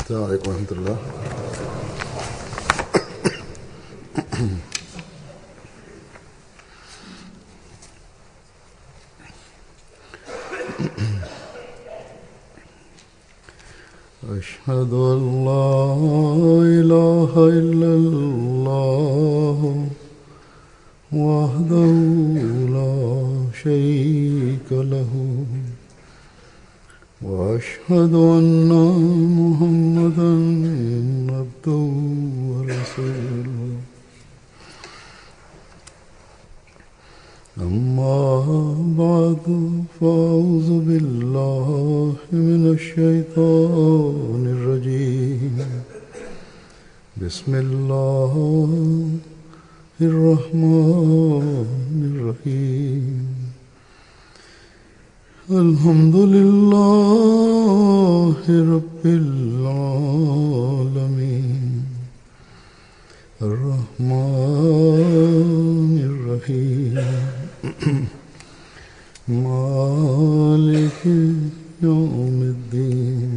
السلام عليكم ورحمة الله. أشهد أن لا إله إلا الله وحده لا شريك له وأشهد أن محمدا عبده ورسوله. أما بعد فأعوذ بالله من الشيطان الرجيم. بسم الله الرحمن الرحيم. الحمد لله رب العالمين الرحمن الرحيم مالك يوم الدين.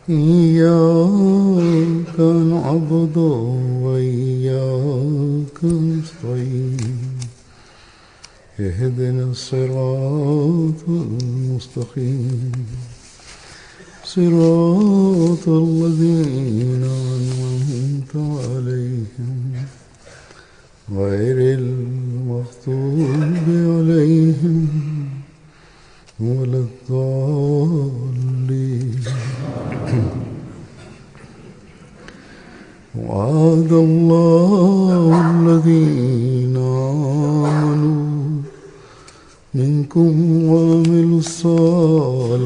إياك نعبد وإياك نستعين. اهدنا الصراط المستقيم صراط الذين أنعمت عليهم غير المغضوب عليهم ولا الضالين. وعد الله الذين آمنوا منكم وعملوا الصالحات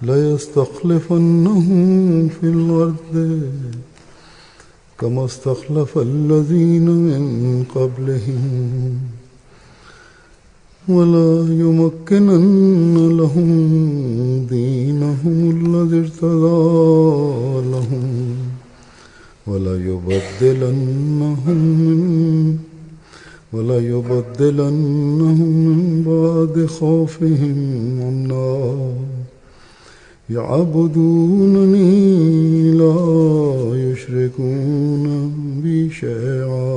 ليستخلفنهم في الأرض كما استخلف الذين من قبلهم ولا يمكنن لهم دينهم الذي ارتضى لهم ولا يبدلنهم من بعد خوفهم أمنا يعبدونني لا يشركون بي شيئا.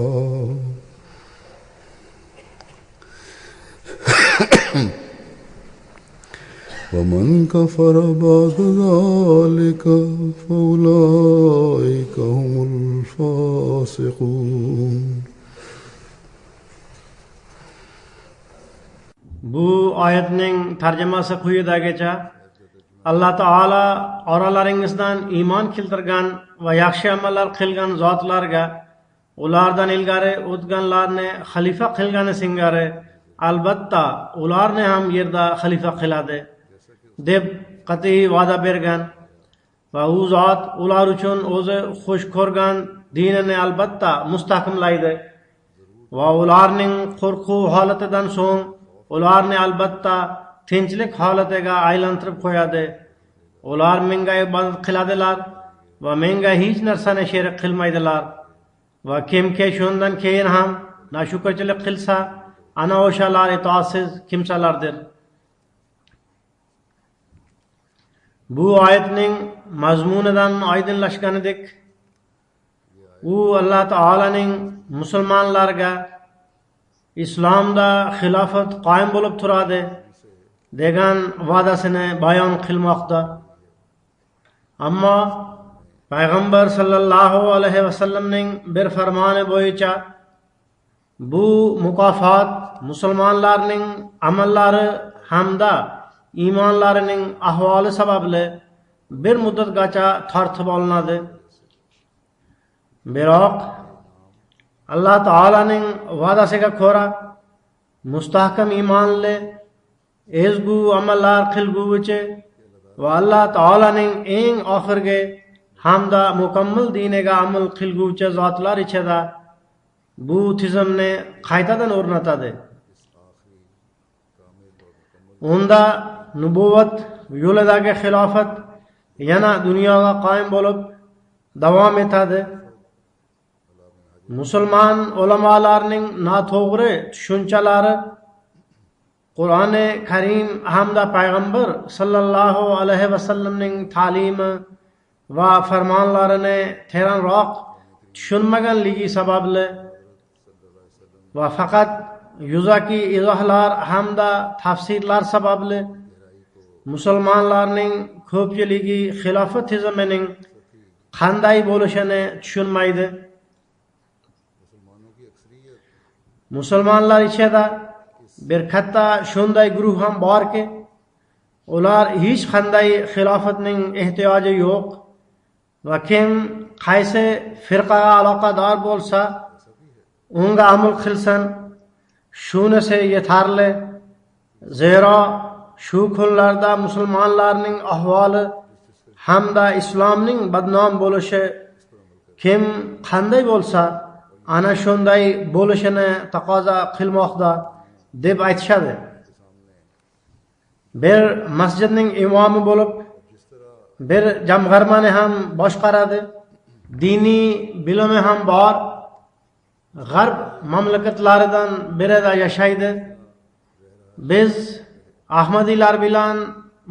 ومن كفر بعد ذلك فأولئك هم الفاسقون. Bu oyatning tarjimasi quyidagicha: Alloh taolo oralaringizdan iymon keltirgan va yaxshi amallar qilgan zotlarga ulardan ilgari o'tganlarni xalifa qilgani singari albatta ularni ham yerda xalifa qiladi deb qat'iy va'da bergan va u zot ular uchun o'zi xush ko'rgan dinini albatta mustahkamlaydi va ularning qo'rquv holatidan so'ng ularni albatta tinchlik holatiga aylantirib qo'yadi. Ular menga ibodat qiladilar va menga hech narsani sherik qilmaydilar va kimki shundan keyin ham nashukrchilik qilsa ana o'shalar itoatsiz kimsalardir. Bu oyatning mazmunidan oydinlashganidek, u Alloh taolaning musulmonlarga islomda xilofat qoyim bo'lib turadi degan va'dasini bayon qilmoqda. Ammo payg'ambar sallallohu alayhi vasallamning bir farmoni bo'yicha bu mukofot musulmonlarning amallari hamda iymonlarining ahvoli sababli bir muddatgacha tortib olinadi. Biroq Alloh taolaning va'dasiga ko'ra mustahkam iymonli ezgu amallar qilguvchi va Alloh taolaning eng oxirgi hamda mukammal diniga amal qilguvchi zotlar ichida bu tizimni qaytadan o'rnatadi. Unda nubuvat yo'lidagi xilofat yana dunyoga qoyim bo'lib davom etadi. Musulmon ulamolarning noto'g'ri tushunchalari Qur'oni Karim hamda payg'ambar sallallohu alayhi vasallamning ta'limi va farmonlarini teranroq tushunmaganligi sababli va faqat yuzaki izohlar hamda tafsirlar sababli musulmonlarning ko'pchiligi xilofat tizimining qanday bo'lishini tushunmaydi. Musulmonlar ichida bir katta shunday guruh ham borki, ular hech qanday xilofatning ehtiyoji yo'q va kim qaysi firqaga aloqador bo'lsa, unga amal qilsin, shunisi yetarli. Zero shu kunlarda musulmonlarning ahvoli hamda islomning badnom bo'lishi kim qanday bo'lsa, ana shunday bo'lishini taqozo qilmoqda deb aytishadi. Bir masjidning imomi bo'lib, bir jamg'armani ham boshqaradi, diniy bilimi ham bor, g'arb mamlakatlaridan birida yashaydi. Biz Ahmadiylar bilan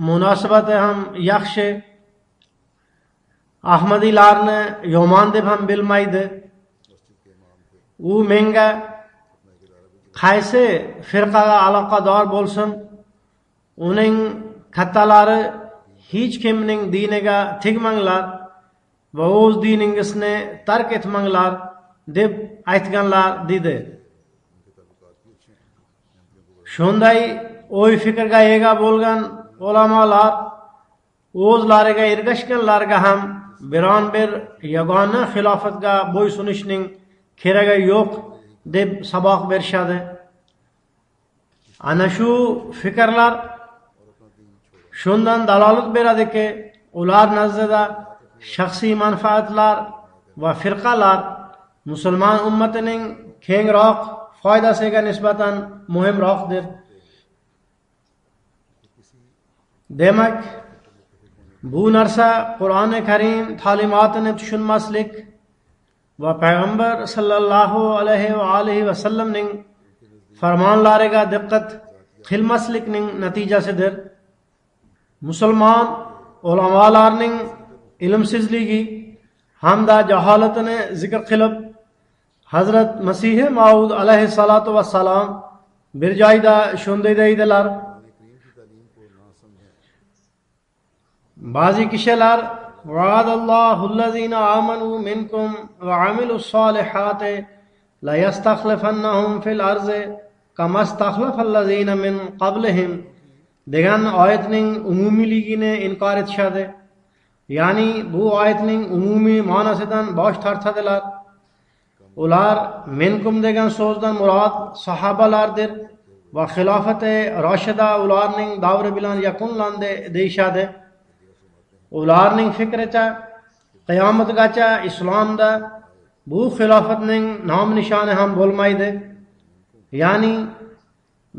munosabati ham yaxshi, Ahmadiylarni yomon deb ham bilmaydi. U menga qaysi firqaga aloqador bo'lsin, uning kattalari hech kimning diniga tegmanglar va o'z diningizni tark etmanglar deb aytganlar dedi. Shunday o'y fikrga ega bo'lgan ulamolar o'zlariga ergashganlarga ham biron bir yagona xilofatga bo'ysunishning keragi yo'q deb saboq berishadi. Ana shu fikrlar shundan dalolat beradiki, ular nazdida shaxsiy manfaatlar va firqalar musulmon ummatining kengroq foydasiga nisbatan muhimroqdir. Demak, bu narsa Qur'oni Karim ta'limotini tushunmaslik va payg'ambar sallallohu alayhi va alihi vasallamning farmonlariga diqqat qilmaslikning natijasidir. Musulmon ulamolarning ilmsizligi hamda jaholatini zikr qilib, Hazrat Masih Maud alayhi salatu vassalam bir joyda shunday deydilar: ba'zi kishilar va'adallohullazina amanu minkum va amilus solihati la yastakhlifannahum fil arzi kama stakhlafallazina min qablihim degan oyatning umumiyligini inkor etishadi. Ya'ni bu oyatning umumiy ma'nosidan bosh tortadilar. Ular minkum degan so'zdan murod sahobalardir va xilofati roshida ularning davri bilan yakunlandi deyishadi. Ularning fikricha qiyomatgacha islomda bu xilofatning nom nishoni ham bo'lmaydi. Ya'ni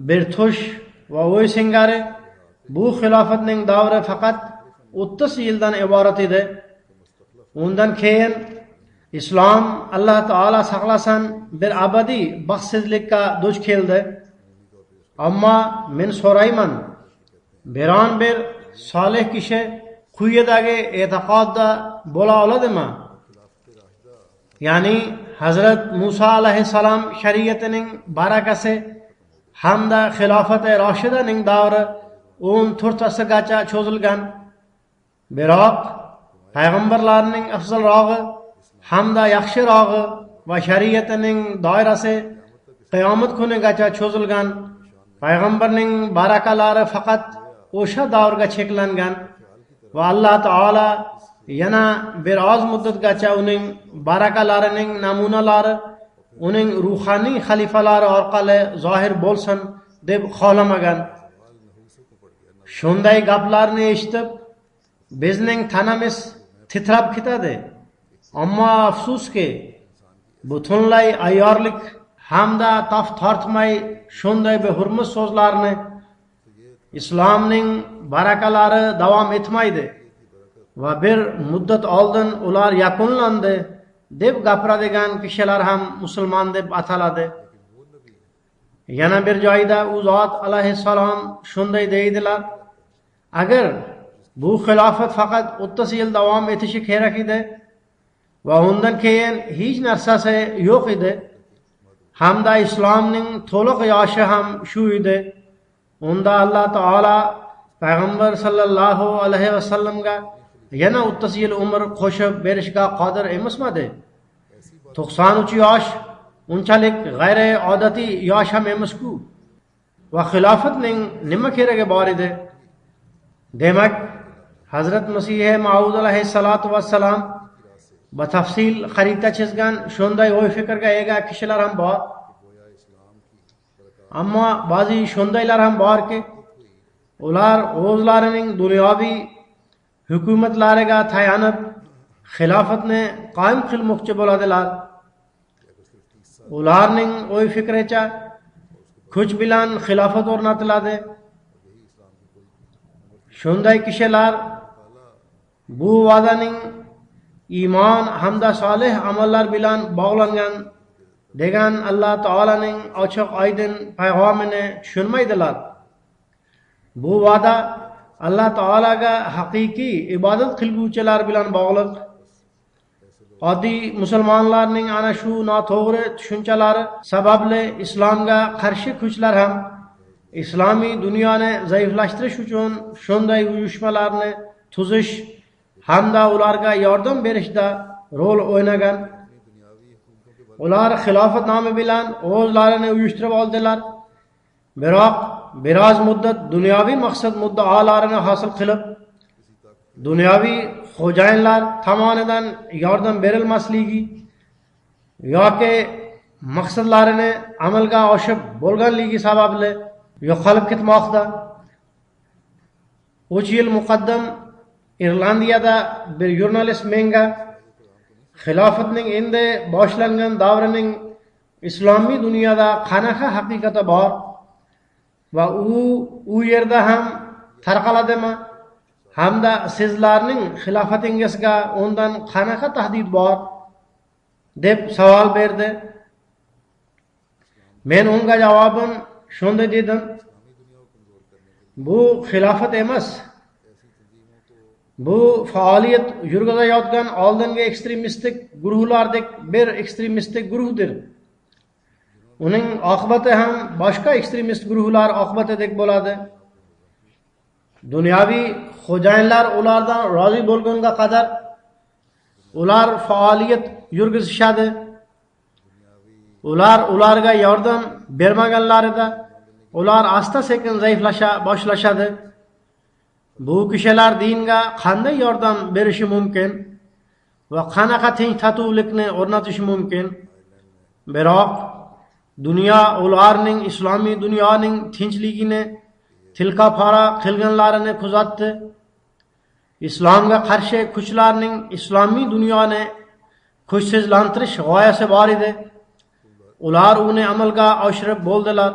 bir tush va o'y singari bu xilofatning davri faqat 30 yildan iborat edi. Undan keyin islom Alloh taolo saqlasin bir abadiy baxtsizlikka duch keldi. Ammo men so'rayman, biron bir solih kishi quyidagi e'tiqodda bo'la oladimi? Ya'ni Hazrat Musa alayhissalom shariatining barakasi hamda xilofati roshidaning davri 14 asrgacha cho'zilgan. Biroq payg'ambarlarning afzalrog'i hamda yaxshirog'i va shariatining doirasi qiyomat kunigacha cho'zilgan. Payg'ambarning barakalari faqat o'sha davrga cheklangan va Alloh taolo yana bir oz muddatgacha uning barakalarining namunalari uning ruhoniy xalifalari orqali zohir bo'lsin deb xohlamagan. Shunday gaplarni eshitib bizning tanamiz titrab ketadi. Ammo afsuski, butunlay ayyorlik hamda taf tortmay shunday behurmat so'zlarni islomning barakalari davom etmaydi va bir muddat oldin ular yakunlandi deb gapiradigan kishilar ham musulmon deb ataladi. Yana bir joyda u zot alayhissalom shunday deydilar: agar bu xilofat faqat 30 yil davom etishi kerak edi va undan keyin hech narsasi yo'q edi, hamda islomning to'liq yoshi ham shu edi, unda Alloh taolo payg'ambar sallallohu alayhi vasallamga yana 30 yil umr qo'shib berishga qodir emasmidi? 93 yosh unchalik g'ayri odatiy yosh ham emas-ku. Va xilofatning nima keragi bor edi? Demak, Hazrat Masih Maud alayhissalatu vassalam batafsil xarita chizgan shunday o'y fikrga ega kishilar ham bor. Ammo ba'zi shundaylar ham borki, ular o'zlarining dunyoviy hukumatlariga tayanib xilofatni qoyim qilmoqchi bo'ladilar. Ularning o'y fikricha kuch bilan xilofat o'rnatiladi. Shunday kishilar bu va'daning iymon hamda solih amallar bilan bog'langan degan Alloh taolaning ochiq oydin payg'amini tushunmaydilar. Bu va'da Alloh taolaga haqiqiy ibodat qilguvchilar bilan bog'liq. Oddiy musulmonlarning ana shu noto'g'ri tushunchalari sababli islomga qarshi kuchlar ham islomiy dunyoni zaiflashtirish uchun shunday uyushmalarni tuzish hamda ularga yordam berishda rol o'ynagan. Ular xilofat nomi bilan o'zlarini uyushtirib oldilar. Biroq biroz muddat dunyoviy maqsad muddaolarini hosil qilib, dunyoviy xo'jayinlar tomonidan yordam berilmasligi yoki maqsadlarini amalga oshib bo'lganligi sababli yo'qolib ketmoqda. 3 yil muqaddam Irlandiyada bir jurnalist menga xilofatning endi boshlangan davrining islomiy dunyoda qanaqa haqiqati bor va u yerda ham tarqaladimi, hamda sizlarning xilofatingizga undan qanaqa tahdid bor deb savol berdi. Men unga javoban shunday dedim: bu xilofat emas, bu faoliyat yurgizayotgan oldingi ekstremistik guruhlardek bir ekstremistik guruhdir. Uning oqibati ham boshqa ekstremist guruhlar oqibatidek bo'ladi. Dunyoviy xo'jayinlar ulardan rozi bo'lgunga qadar ular faoliyat yurgizishadi. Ularga yordam bermaganlarida ular asta-sekin zaiflasha boshlashadi. Bu kishilar dinga qanday yordam berishi mumkin va qanaqa tinch tatuvlikni o'rnatishi mumkin? Biroq dunyo ularning islomiy dunyoning tinchligini tilkapara qilganlarini kuzatdi. Islomga qarshi kuchlarning islomiy dunyoni kuchsizlantirish g'oyasi bor edi. Ular uni amalga oshirib bo'ldilar.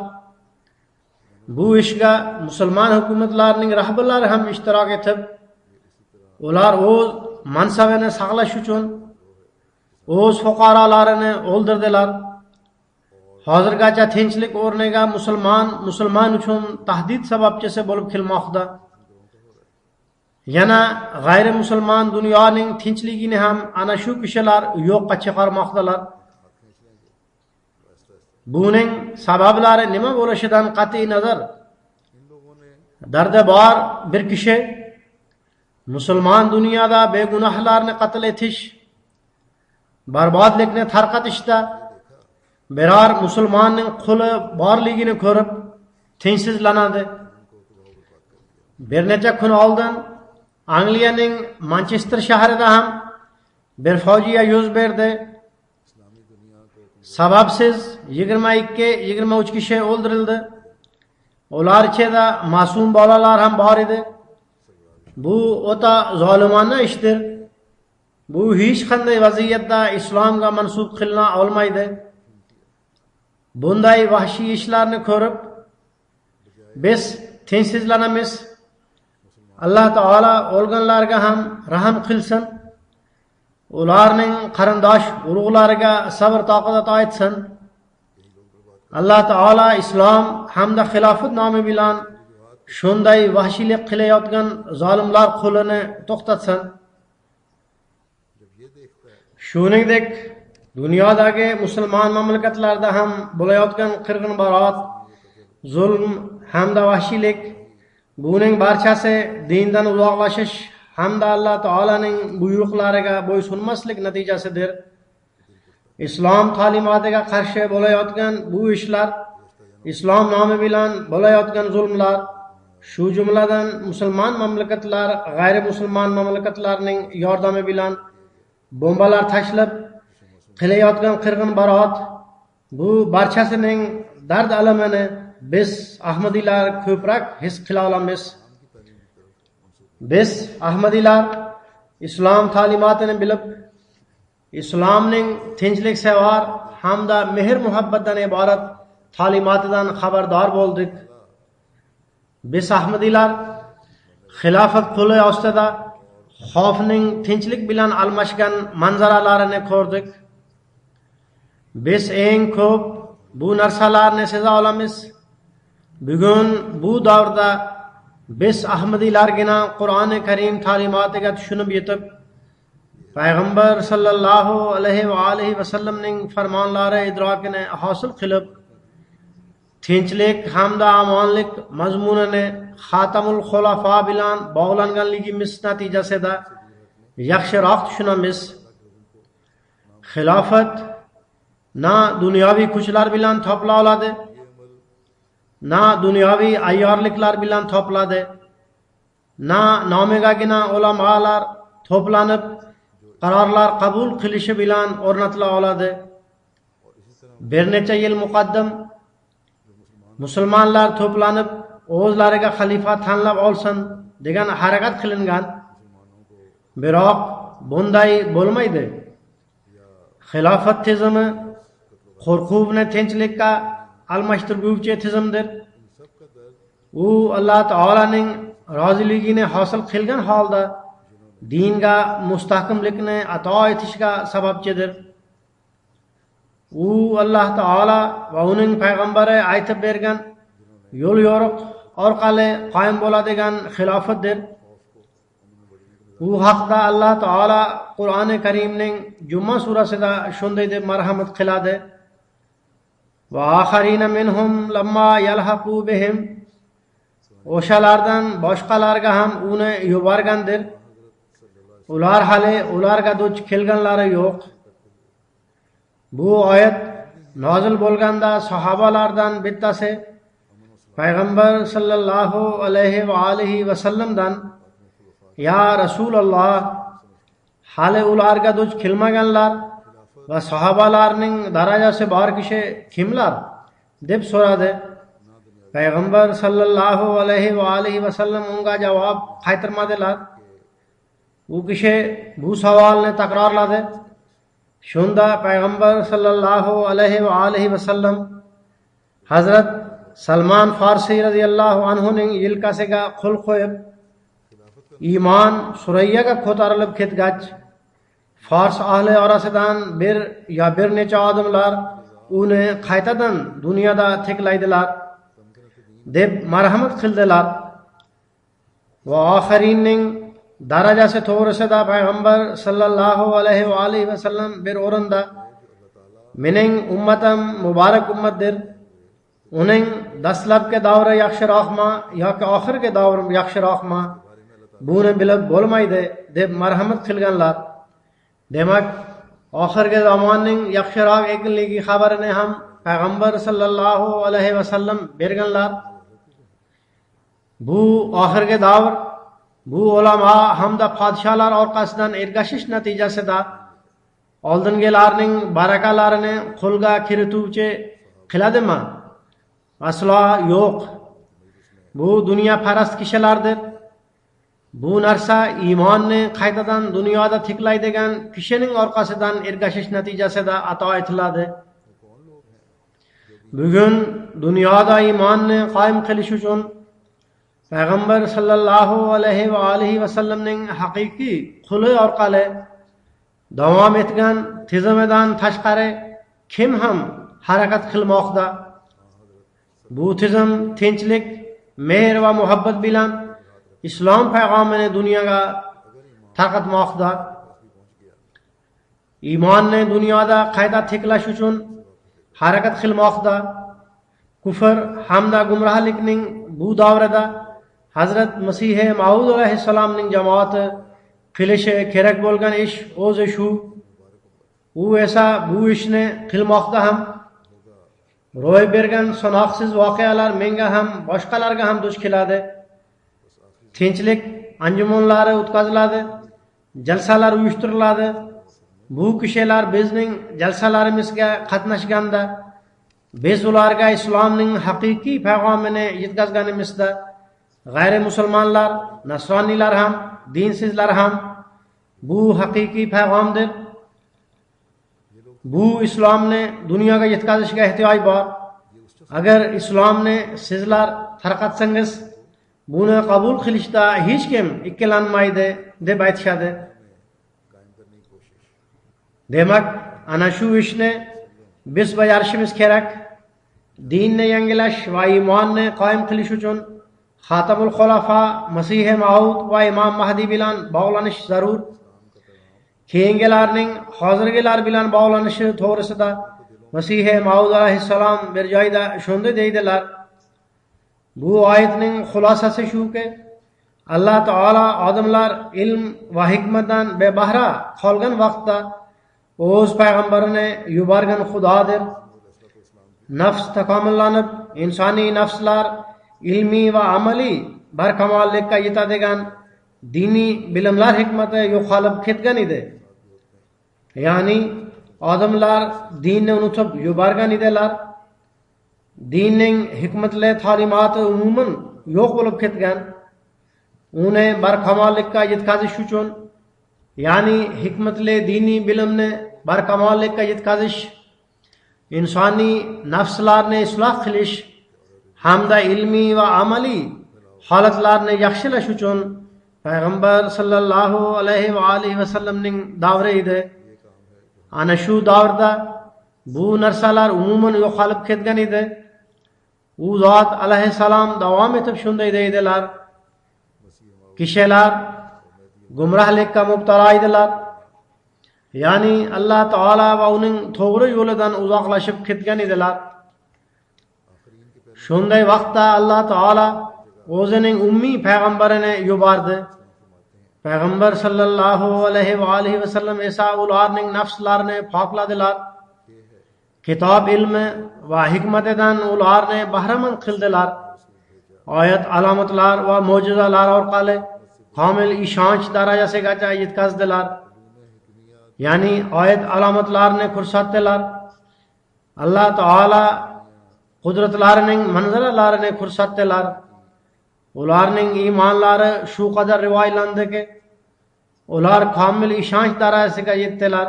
Bu ishga musulmon hukumatlarining rahbarlari ham ishtirok etib, ular o'z mansabini saqlash uchun o'z fuqarolarini o'ldirdilar. Hozirgacha tinchlik o'rniga musulmon uchun tahdid sababchisi bo'lib kelmoqda. Yana g'ayri musulmon dunyoning tinchligini ham ana shu kishilar yo'qqa chiqarmoqdalar. Buning sabablari nima bo'lishidan qat'iy nazar, dardi bor bir kishi musulmon dunyoda begunohlarni qatl etish, barbodlikni tarqatishda biror musulmonning qo'li borligini ko'rib tinchsizlanadi. Bir necha kun oldin Angliyaning Manchester shahrida ham bir fojia yuz berdi. Sababsiz 22-23 kishi o'ldirildi. Ular ichida ma'sum bolalar ham bor edi. Bu o'ta zolimona ishdir. Bu hech qanday vaziyatda islomga mansub qilina olmaydi. Bunday vahshiy ishlarni ko'rib biz tinchsizlanamiz. Alloh taolo o'lganlarga ham rahim qilsin. Ularning qarindosh urug'lariga sabr toqat aytsin. alloh taolo islom hamda xilofat nomi bilan shunday vahshiylik qilayotgan zolimlar qo'lini to'xtatsin. Shuningdek, dunyodagi musulmon mamlakatlarda ham bo'layotgan qirg'inbarot, zulm hamda vahshiylik, buning barchasi dindan uzoqlashish hamda Alloh taolaning buyruqlariga bo'ysunmaslik natijasidir. Islom ta'limotiga qarshi bo'layotgan bu ishlar, islom nomi bilan bo'layotgan zulmlar, shu jumladan musulmon mamlakatlar g'ayri musulmon mamlakatlarning yordami bilan bombalar tashlab qilayotgan qirg'inbarot, bu barchasining dard alamini biz Ahmadiylar ko'proq his qila olamiz. Biz Ahmadiylar islom ta'limotini bilib, islomning tinchliksevar hamda mehr muhabbatdan iborat ta'limotidan xabardor bo'ldik. Biz Ahmadiylar xilofat qo'li ostida xavfning tinchlik bilan almashgan manzaralarini ko'rdik. Biz eng ko'p bu narsalarni seza olamiz. Bugun bu davrda biz Ahmadiylargina Qur'oni Karim ta'limotiga tushunib yetib, payg'ambar sallallohu alayhi va alihi vasallamning farmonlari idrokini hosil qilib, tinchlik hamda amonlik mazmunini Xatamul Xulafa bilan bog'langanligimiz natijasida yaxshiroq tushunamiz. Xilofat na dunyoviy kuchlar bilan topila oladi, na dunyoviy ayyorliklar bilan topiladi, na nomigagina ulamolar to'planib qarorlar qabul qilishi bilan o'rnatila oladi. Bir necha yil muqaddam musulmonlar to'planib o'zlariga xalifa tanlab olsin degan harakat qilingan. Biroq bunday bo'lmaydi. Xilofat tizimi qo'rquvni tinchlikka almashtiruvchi tizimdir. U Alloh taolaning roziligini hosil qilgan holda dinga mustahkamlikni ato etishga sababchidir. U Alloh taolo va uning payg'ambari aytib bergan yo'l yo'riq orqali qoyim bo'ladigan xilofatdir. U haqda Alloh taolo Qur'oni Karimning Juma surasida shunday deb marhamat qiladi: Va axarina minhum lamma yalhaqu bihim, o'shalardan boshqalarga ham uni yuborgandir. Ular hali ularga duch kelganlari yo'q. Bu oyat nozil bo'lganda sahobalardan bittasi payg'ambar sallallohu alayhi va alihi vasallamdan: Ya Rasululloh, hali ularga duch kelmaganlar va sahobalarning darajasi bor kishi kimlar deb so'radi. Payg'ambar sallallohu alayhi va alihi vasallam unga javob qaytarmadilar. U kishi bu savolni takrorladi. Shunda payg'ambar sallallohu alayhi va alihi vasallam Hazrat Salman Farsi radhiyallohu anhuning yelkasiga qo'l qo'yib, iymon Surayyaga ko'tarilib ketgach, Fors ahli orasidan bir necha odamlar uni qaytadan dunyoda tiklaydilar deb marhamat qildilar. Va oxirinning darajasi to'g'risida payg'ambar sallallohu alayhi va alihi vasallam bir o'rinda: Mening ummatim muborak ummatdir. Uning dastlabki davri yaxshiroqmi yoki oxirgi davri yaxshiroqmi, buni bilib bo'lmaydi deb marhamat qilganlar. Demak, oxirgi zamonning yaxshiroq ekanligi xabarini ham payg'ambar sallallohu alayhi vasallam berganlar. Bu oxirgi davr, bu ulamo hamda podsholar orqasidan ergashish natijasida oldingilarning barakalarini qo'lga kirituvchi qiladimi? Aslo yo'q. Bu dunyo parast kishilardir. Bu narsa iymonni qaytadan dunyoda tiklaydigan kishining orqasidan ergashish natijasida ato etiladi. Bugun dunyoda iymonni qoyim qilish uchun payg'ambar sallallohu alayhi va alihi vasallamning haqiqiy quli orqali davom etgan tizimidan tashqari kim ham harakat qilmoqda? bu tizim tinchlik, mehr va muhabbat bilan islom payg'amini dunyoga tarqatmoqda. Iymonni dunyoda qayta tiklash uchun harakat qilmoqda. Kufr hamda gumrohlikning bu davrida Hazrat Masih Maud alayhissalomning jamoati qilishi kerak bo'lgan ish o'zi shu. U esa bu ishni qilmoqda ham. Ro'y bergan sanoqsiz voqealar menga ham boshqalarga ham duch keladi. Tinchlik anjumanlari o'tkaziladi, jalsalar uyushtiriladi. Bu kishilar bizning jalsalarimizga qatnashganda biz ularga islomning haqiqiy payg'amini yetkazganimizda g'ayri musulmonlar, nasroniylar ham, dinsizlar ham bu haqiqiy payg'amdir. Bu islomni dunyoga yetkazishga ehtiyoj bor. Agar islomni sizlar tarqatsangiz, buni qabul qilishda hech kim ikkilanmaydi deb aytishadi. Demak, ana shu ishni biz bajarishimiz kerak. Dinni yangilash va iymonni qoyim qilish uchun Xatamul Xulafa Masih Maud va Imom Mahdi bilan bog'lanish zarur. Keyingilarning hozirgilar bilan bog'lanishi to'g'risida Masih Maud alayhissalom bir joyda shunday deydilar. Bu oyatning xulosasi shuki, Alloh taolo odamlar ilm va hikmatdan bebahra qolgan vaqtda o'z payg'ambarini yuborgan Xudodir. Nafs takomillanib, insoniy nafslar ilmiy va amaliy barkamollikka yetadigan diniy bilimlar hikmati yo'qolib ketgan edi. Ya'ni odamlar dinni unutib yuborgan edilar. Dinning hikmatli ta'limoti umuman yo'q bo'lib ketgan. Uni barkamollikka yetkazish uchun, ya'ni hikmatli diniy bilimni barkamollikka yetkazish, insoniy nafslarni isloh qilish hamda ilmiy va amaliy holatlarni yaxshilash uchun payg'ambar sallallohu alayhi va alihi vasallamning davri edi. Ana shu davrda bu narsalar umuman yo'qolib ketgan edi. U zot alayhissalom davom etib shunday deydilar: kishilar gumrohlikka mubtalo edilar. Ya'ni Alloh taolo va uning to'g'ri yo'lidan uzoqlashib ketgan edilar. Shunday vaqtda Alloh taolo o'zining ummiy payg'ambarini yubordi. Payg'ambar sallallohu alayhi va alihi vasallam esa ularning nafslarini pokladilar. Kitob ilmi va hikmatidan ularni bahramand qildilar. Oyat alomatlar va mo'jizalar orqali komil ishonch darajasigacha yetkazdilar. Ya'ni oyat alomatlarini ko'rsatdilar. Alloh taolo qudratlarining manzaralarini ko'rsatdilar. Ularning iymonlari shu qadar rivoyatlandiki, ular komil ishonch darajasiga yetdilar.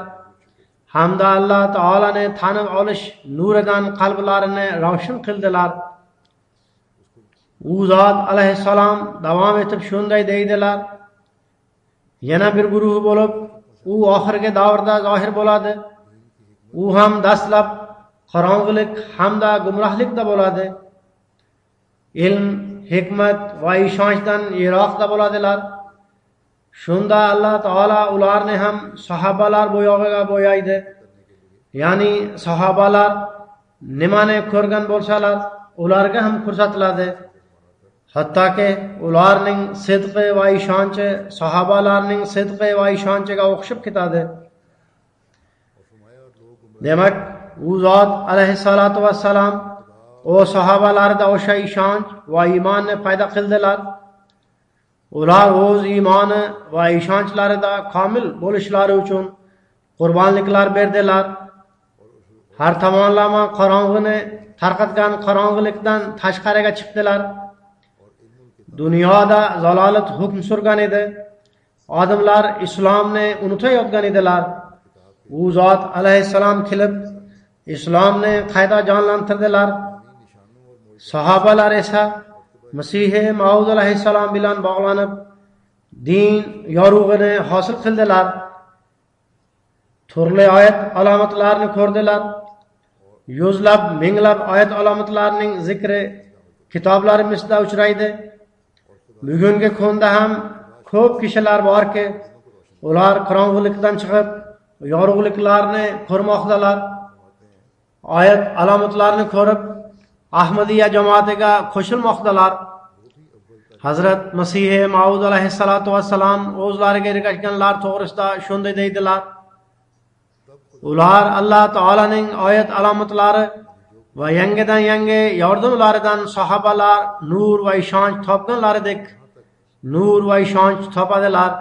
Hamda Alloh taolani tanib olish nuridan qalblarini ravshan qildilar. U zot alayhissalom davom etib shunday deydilar: yana bir guruh bo'lib, u oxirgi davrda zohir bo'ladi. U ham dastlab qorong'ilik hamda gumrohlikda bo'ladi. Ilm, hikmat va ishonchdan yiroqda bo'ladilar. Shunda Alloh taolo ularni ham sahobalar bo'yog'iga bo'yaydi. Ya'ni sahobalar nimani ko'rgan bo'lsalar, ularga ham ko'rsatiladi. Hattoki ularning sidqi va ishonchi sahobalarning sidqi va ishonchiga o'xshab ketadi. Demak, u zot alayhissalatu vassalam o sahobalarda o'sha ishonch va iymonni paydo qildilar. Ular o'z iymoni va ishonchlarida komil bo'lishlari uchun qurbonliklar berdilar. Har tomonlama qorong'ini tarqatgan qorong'ilikdan tashqariga chiqdilar. Dunyoda zalolat hukm surgan edi. Odamlar islomni unutayotgan edilar. U zot alayhissalom kelib islomni qayta jonlantirdilar. Sahobalar esa Masih Maud alayhissalom bilan bog'lanib din yorug'ini hosil qildilar. Turli oyat alomatlarini ko'rdilar. yuzlab minglab oyat alomatlarining zikri kitoblarimizda uchraydi. Bugungi kunda ham ko'p kishilar borki, ular qorong'ulikdan chiqib yorug'liklarni ko'rmoqdalar. Oyat alomatlarini ko'rib Ahmadiyya jamoatiga qo'shilmoqdalar. Hazrat Masih Maud alayhissalatu vassalam o'zlariga ergashganlar to'g'risida shunday deydilar: ular Alloh taolaning oyat alomatlari va yangidan yangi yordamlaridan sahobalar nur va ishonch topganlaridek nur va ishonch topadilar.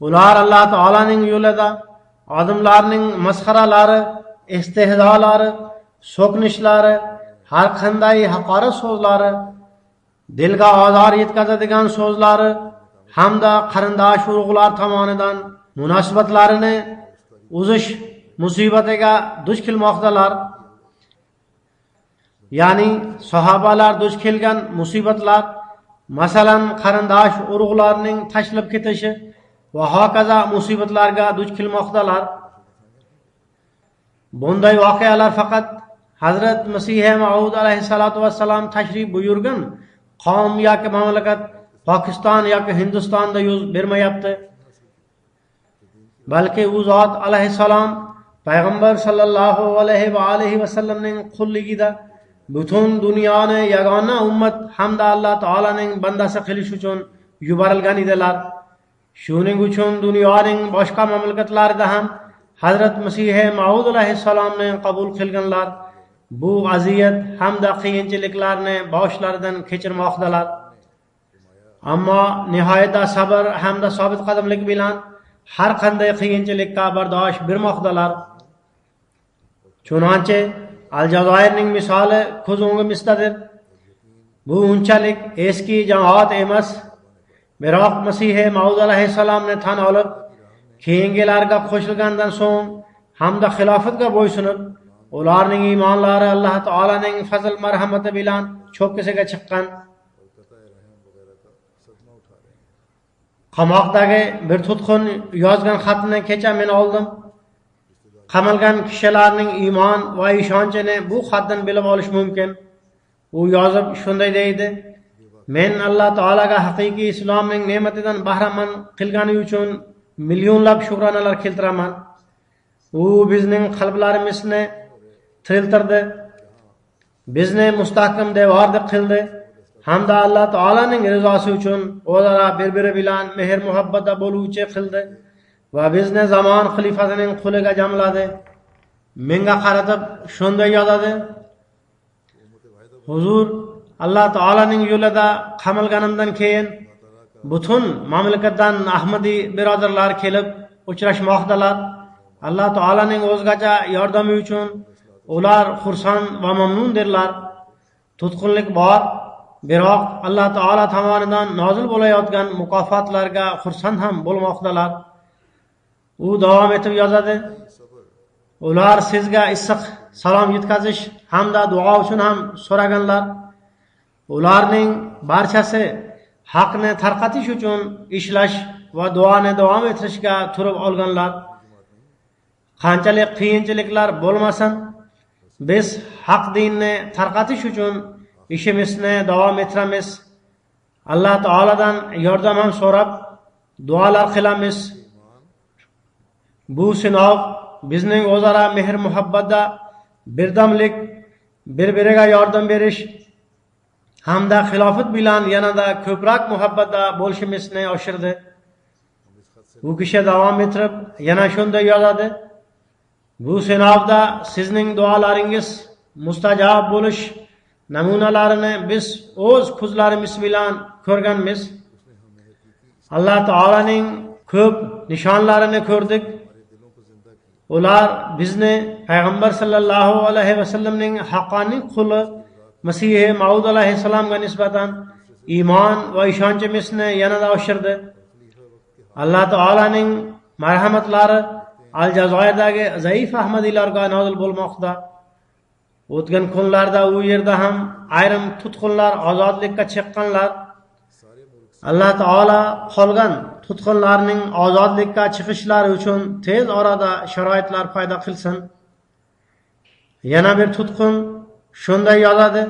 Ular Alloh taolaning yo'lida odamlarning masxaralari, istehzolari, so'kinishlari, har qanday haqorat so'zlari, dilga ozor yetkazadigan so'zlari hamda qarindosh urug'lar tomonidan munosabatlarini uzish musibatiga duch kelmoqdalar. Ya'ni sahobalar duch kelgan musibatlar, masalan qarindosh urug'larning tashlab ketishi va hokazo musibatlarga duch kelmoqdalar. Bunday voqealar faqat Hazrat Masih Maud alayhissalatu vassalam tashrif buyurgan qavm yoki mamlakat Pokiston yoki Hindistonda yuz bermayapti. Balki u zot alayhissalom payg'ambar sallallohu alayhi va alihi vasallamning qulligida butun dunyoni yagona ummat hamda Alloh taolaning bandasi qilish uchun yuborilgan edilar. Shuning uchun dunyoning boshqa mamlakatlarida ham Hazrat Masih Maud alayhissalomni qabul qilganlar bu aziyat hamda qiyinchiliklarni boshlaridan kechirmoqdalar. Ammo nihoyatda sabr hamda sobit qadamlik bilan har qanday qiyinchilikka bardosh bermoqdalar. Chunonchi Aljazoirning misoli ko'z o'ngimizdadir. Bu unchalik eski jamoat emas, biroq Masih Maud alayhissalomni tan olib, keyingilarga qo'shilgandan so'ng hamda xilofatga bo'ysunib, ularning iymonlari Alloh taolaning fazl marhamati bilan cho'kkisiga chiqqan. Qamoqdagi bir tutqun yozgan xatni kecha men oldim. Qamalgan kishilarning iymon va ishonchini bu xatdan bilib olish mumkin. U yozib shunday deydi: men Alloh taolaga haqiqiy islomning ne'matidan bahramand qilgani uchun millionlab shukronalar keltiraman. U bizning qalblarimizni tiriltirdi, bizni mustahkam devordek qildi hamda Alloh taolaning rizosi uchun o'zaro bir-biri bilan mehr muhabbatda bo'luvchi qildi va bizni zamon xalifasining qo'liga jamladi. Menga qaratib shunday yozadi: huzur Alloh taolaning yo'lida qamalganimdan keyin butun mamlakatdan Ahmadiy birodarlar kelib uchrashmoqdalar. Alloh taolaning o'zgacha yordami uchun ular xursand va mamnundirlar. Tutqunlik bor, biroq Alloh taolo tomonidan nozil bo'layotgan mukofotlarga xursand ham bo'lmoqdalar. U davom etib yozadi: ular sizga issiq salom yetkazish hamda duo uchun ham so'raganlar. Ularning barchasi haqni tarqatish uchun ishlash va duoni davom ettirishga turib olganlar. Qanchalik qiyinchiliklar bo'lmasin, biz haq dinni tarqatish uchun ishimizni davom ettiramiz. Alloh taoladan yordam ham so'rab duolar qilamiz. Bu sinov bizning o'zaro mehr muhabbatda birdamlik, bir-biriga yordam berish hamda xilofat bilan yanada ko'proq muhabbatda bo'lishimizni oshirdi. Bu kishi davom ettirib yana shunday yozadi: bu sinovda sizning duolaringiz mustajob bo'lish namunalarini biz o'z ko'zlarimiz bilan ko'rganmiz. Alloh taolaning ko'p nishonlarini ko'rdik. Ular bizni payg'ambar sallallohu alayhi vasallamning haqqoniy quli Masih Maud alayhissalomga nisbatan iymon va ishonchimizni yanada oshirdi. Alloh taolaning marhamatlari Aljazoirdagi zaif ahmadiylarga nozil bo'lmoqda. O'tgan kunlarda u yerda ham ayrim tutqunlar ozodlikka chiqqanlar. Alloh taolo qolgan tutqunlarning ozodlikka chiqishlari uchun tez orada sharoitlar paydo qilsin. Yana bir tutqun shunday yozadi: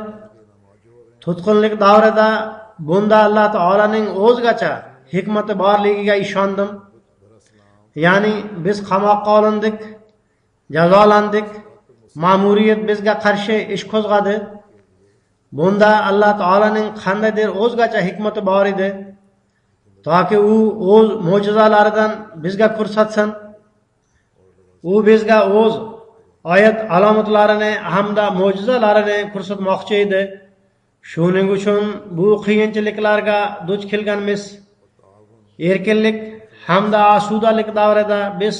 tutqunlik davrida bunda Alloh taolaning o'zgacha hikmati borligiga ishondim. Ya'ni biz qamoqqa olindik, jazolandik, ma'muriyat bizga qarshi ish qo'zg'adi. Bunda Alloh taolaning qandaydir o'zgacha hikmati bor edi, toki u o'z mo'jizalaridan bizga ko'rsatsin. U bizga o'z oyat alomatlarini hamda mo'jizalarini ko'rsatmoqchi edi. Shuning uchun bu qiyinchiliklarga duch kelganmiz. Erkinlik hamda asudalik davrida biz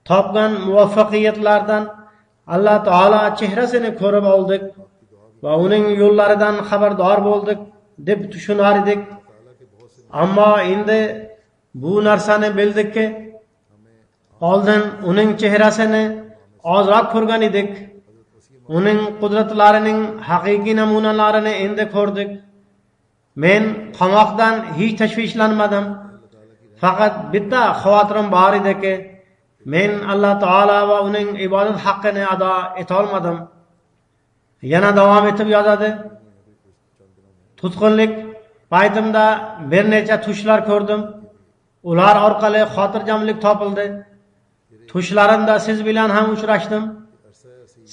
topgan muvaffaqiyatlardan Alloh taolo chehrasini ko'rib oldik va uning yo'llaridan xabardor bo'ldik deb tushunar edik. Ammo endi bu narsani bildikki, oldin uning chehrasini ozroq ko'rgan edik. Uning qudratlarining haqiqiy namunalarini endi ko'rdik. Men qamoqdan hech tashvishlanmadim. Faqat bitta xavotirim bor ediki, men Alloh taolo va uning ibodat haqqini ado eta olmadim. Yana davom etib yozadi: tutqunlik paytimda bir necha tushlar ko'rdim. Ular orqali xotirjamlik topildi. Tushlarimda siz bilan ham uchrashdim.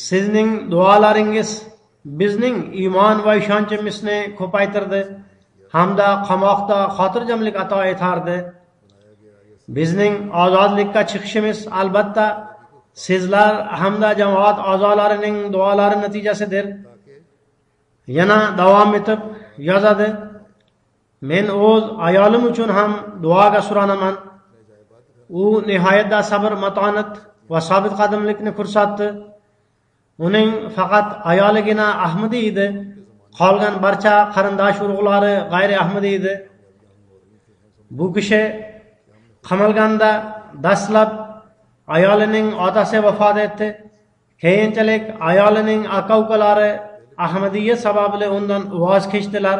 Sizning duolaringiz bizning iymon va ishonchimizni ko'paytirdi hamda qamoqda xotirjamlik ato etardi. Bizning ozodlikka chiqishimiz albatta sizlar hamda jamoat a'zolarining duolari natijasidir. Yana davom etib yozadi: men o'z ayolim uchun ham duoga so'ranaman. U nihoyatda sabr, matonat va sobit qadamlikni ko'rsatdi. Uning faqat ayoligina Ahmadi edi. Qolgan barcha qarindosh urug'lari g'ayri Ahmadi edi. Bu kishi qamalganda dastlab ayolining otasi vafot etdi. Keyinchalik ayolining aka-ukalari Ahmadiyat sababli undan voz kechdilar.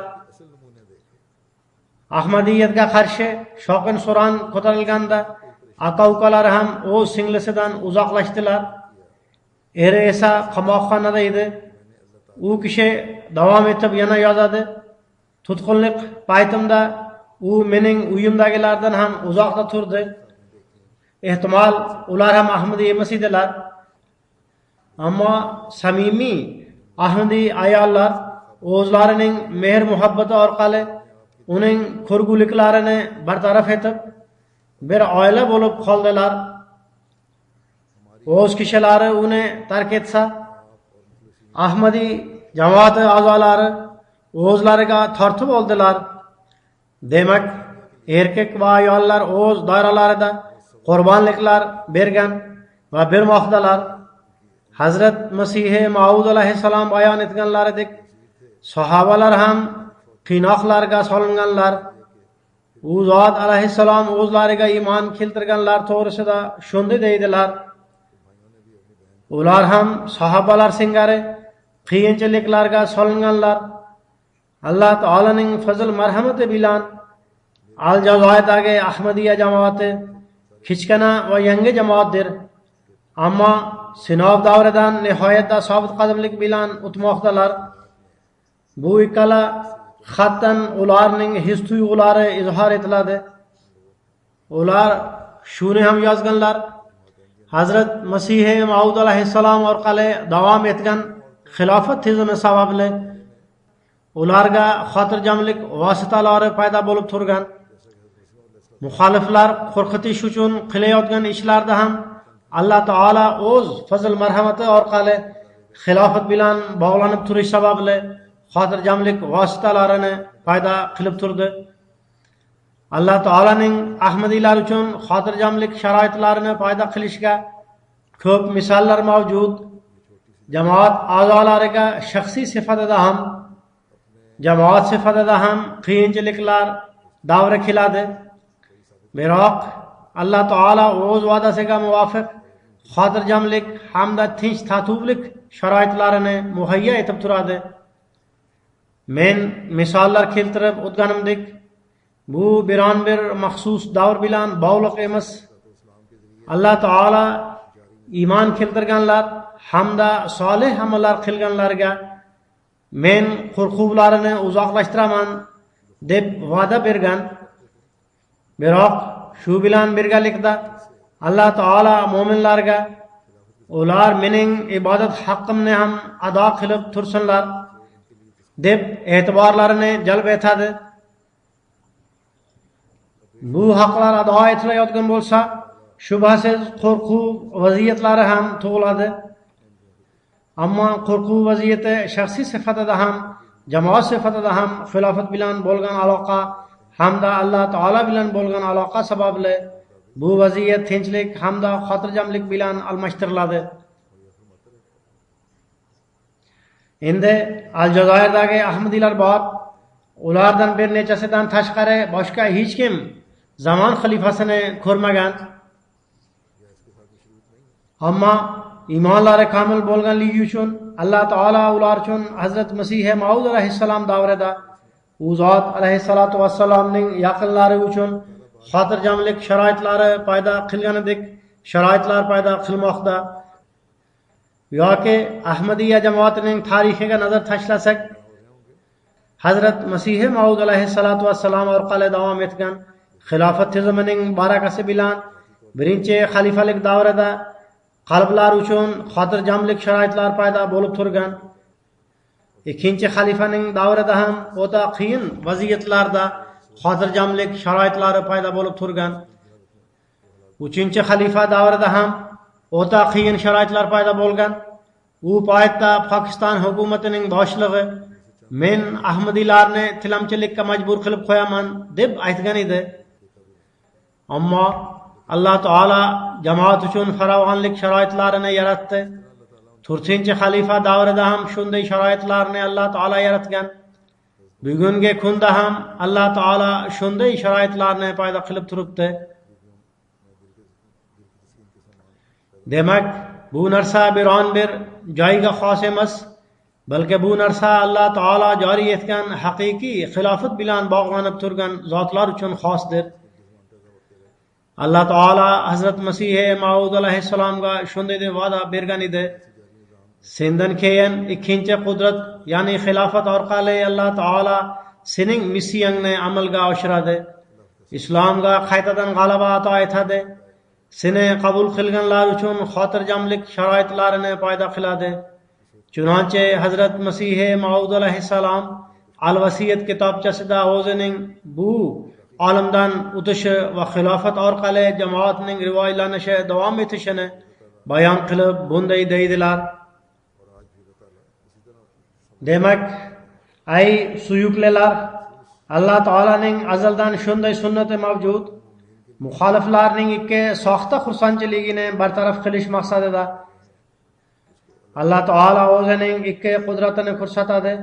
Ahmadiyatga qarshi shovqin suron ko'tarilganda aka-ukalari ham o'z singlisidan uzoqlashdilar. Eri esa qamoqxonada edi. U kishi davom etib yana yozadi: tutqunlik paytimda u mening uyimdagilardan ham uzoqda turdi. Ehtimol ular ham Ahmadiy emas edilar. Ammo samimiy Ahmadiy ayollar o'zlarining mehr muhabbati orqali uning ko'rguliklarini bartaraf etib bir oila bo'lib qoldilar. O'z kishilari uni tark etsa, Ahmadiy jamoati a'zolari o'zlariga tortib oldilar. Demak, erkak va ayollar o'z doiralarida qurbonliklar bergan va bermoqdalar. Hazrat Masih Maud alayhissalom bayon etganlaridek, sahobalar ham qiynoqlarga solinganlar. U zot alayhissalom o'zlariga iymon keltirganlar to'g'risida shunday deydilar: ular ham sahobalar singari qiyinchiliklarga solinganlar. Alloh taolaning fazl marhamati bilan Al-Jazoirdagi Ahmadiyya jamoati kichkina va yangi jamoatdir. Ammo sinov davridan nihoyatda sobit qadamlik bilan o'tmoqdalar. Bu ikkala xatdan ularning his-tuyg'ulari izhor etiladi. Ular shuni ham yozganlar: Hazrat Masih Maud alayhissalom orqali davom etgan xilofat tizimi sababli ularga xotirjamlik vositalari paydo bo'lib turgan. Muxoliflar qo'rqitish uchun qilayotgan ishlarda ham Alloh taolo o'z fazl marhamati orqali xilofat bilan bog'lanib turish sababli xotirjamlik vositalarini paydo qilib turdi. Alloh taolaning Ahmadiylar uchun xotirjamlik sharoitlarini paydo qilishga ko'p misollar mavjud. Jamoat a'zolariga shaxsiy sifatida ham, jamoat sifatida ham qiyinchiliklar davri keladi. Biroq Alloh taolo o'z va'dasiga muvofiq xotirjamlik hamda tinch tatuvlik sharoitlarini muhayyo etib turadi. Men misollar keltirib o'tganimdek, bu biron bir maxsus davr bilan bog'liq emas. Alloh taolo iymon keltirganlar hamda solih amallar qilganlarga men qo'rquvlarini uzoqlashtiraman deb va'da bergan. Biroq shu bilan birgalikda Alloh taolo mo'minlarga ular mening ibodat haqqimni ham ado qilib tursinlar deb e'tiborlarini jalb etadi. Bu haqlar ado etilayotgan bo'lsa, shubhasiz qo'rquv vaziyatlari ham tug'iladi. Ammo qo'rquv vaziyati shaxsiy sifatida ham, jamoat sifatida ham xilofat bilan bo'lgan aloqa hamda Alloh taolo bilan bo'lgan aloqa sababli bu vaziyat tinchlik hamda xotirjamlik bilan almashtiriladi. Endi Aljazoirdagi Ahmadiylar bor. Ulardan bir nechasidan tashqari boshqa hech kim zamon xalifasini ko'rmagan. Ammo iymonlari komil bo'lganligi uchun Alloh taolo ular uchun Hazrat Masih Maud alayhissalom davrida u zot alayhissalatu vassalomning yaqinlari uchun xotirjamlik sharoitlari paydo qilganidek sharoitlar paydo qilmoqda. Yoki Ahmadiyya jamoatining tarixiga nazar tashlasak, Hazrat Masih Maud alayhissalatu vassalom orqali davom etgan xilofat tizimining barakasi bilan birinchi xalifalik davrida qalblar uchun xotirjamlik sharoitlar paydo bo'lib turgan. Ikkinchi xalifaning davrida ham o'ta qiyin vaziyatlarda xotirjamlik sharoitlari paydo bo'lib turgan. Uchinchi xalifa davrida ham o'ta qiyin sharoitlar paydo bo'lgan. U paytda Pokiston hukumatining boshlig'i men Ahmadiylarni tilamchilikka majbur qilib qo'yaman deb aytgan edi. Ammo Alloh taolo jamoat uchun farovonlik sharoitlarini yaratdi. 4-xalifa davrida ham shunday sharoitlarni Alloh taolo yaratgan. Bugungi kunda ham Alloh taolo shunday sharoitlarni paydo qilib turibdi. Demak, bu narsa biron bir joyga xos emas, balki bu narsa Alloh taolo joriy etgan haqiqiy xilofat bilan bog'lanib turgan zotlar uchun xosdir. Alloh taolo Hazrat Masih Maud alayhissalomga shunday deb va'da bergan edi. Sendan keyin ikkinchi qudrat, ya'ni xilofat orqali Alloh taolo sening missiyangni amalga oshiradi. Islomga qaytadan g'alaba ato etadi. Seni qabul qilganlar uchun xotirjamlik sharoitlarini paydo qiladi. Chunonchi Hazrat Masih Maud alayhissalom Al-Vasiyat kitobchasida o'zining bu olamdan o'tishi va xilofat orqali jamoatning rivoyatlanishi davom etishini bayon qilib bunday deydilar. Demak, ay suyuklilar, Alloh taolaning azaldan shunday sunnati mavjud. Muxoliflarning ikki soxta xursandchiligini bartaraf qilish maqsadida Alloh taolo o'zining ikki qudratini ko'rsatadi.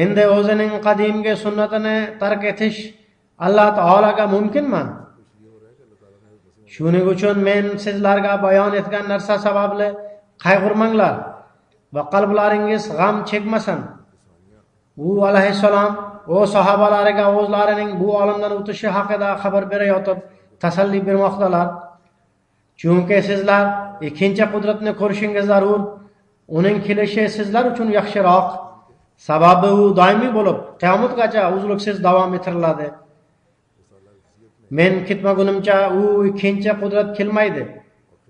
Endi o'zining qadimgi sunnatini tark etish Alloh taolaga mumkinmi? Shuning uchun men sizlarga bayon etgan narsa sababli qayg'urmanglar va qalblaringiz g'am chekmasin. U alayhissalom o sahobalariga o'zlarining bu olamdan o'tishi haqida xabar berayotib tasalli bermoqdalar. Chunki sizlar ikkinchi qudratni ko'rishingiz zarur. Uning kelishi sizlar uchun yaxshiroq. Sababi u doimiy bo'lib, qiyomatgacha uzluksiz davom ettiriladi. Men ketmagunimcha u ikkinchi qudrat kelmaydi.